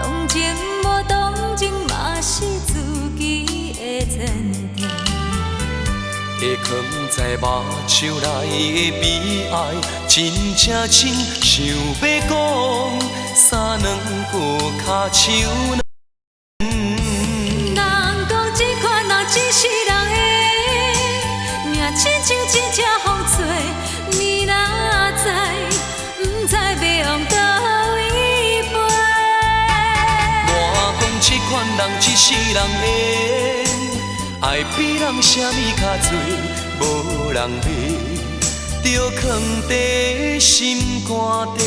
同情无同情嘛是自己的前程。会藏在目睭内的悲哀，真正真想要讲，三两个脚手。人讲这款人只是人的，命亲像一只风吹，你若知，不知要往倒位飞。我讲这款人只是人的。爱比人啥物较多，无人骂，着藏在心肝底。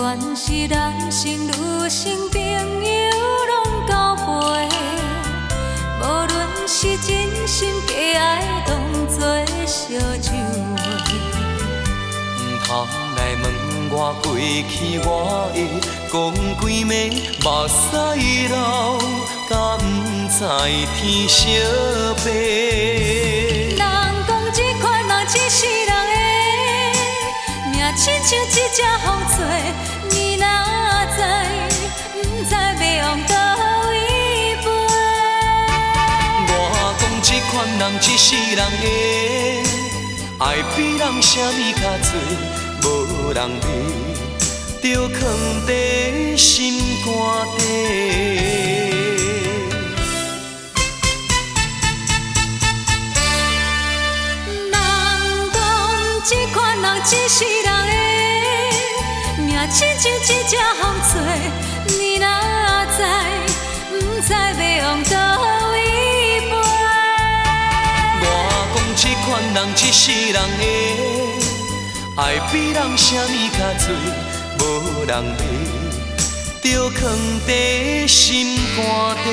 原是男性女性朋友拢交陪，无论是真心假爱，当作烧酒味。唔通来问我过去我的，讲几暝目屎流，甲唔知天相白。人讲这款人只是人的，命亲像一只风吹。你若知，不知要往倒位飞。我讲这款人只是人的，爱比人啥物较多，无人骂，着藏在心肝底。人讲这款人只是人的，命亲像一只风吹，你若知，不知要往倒位飞。我讲这款人只是人的，爱比人啥物较多，无人骂，着藏在心肝底。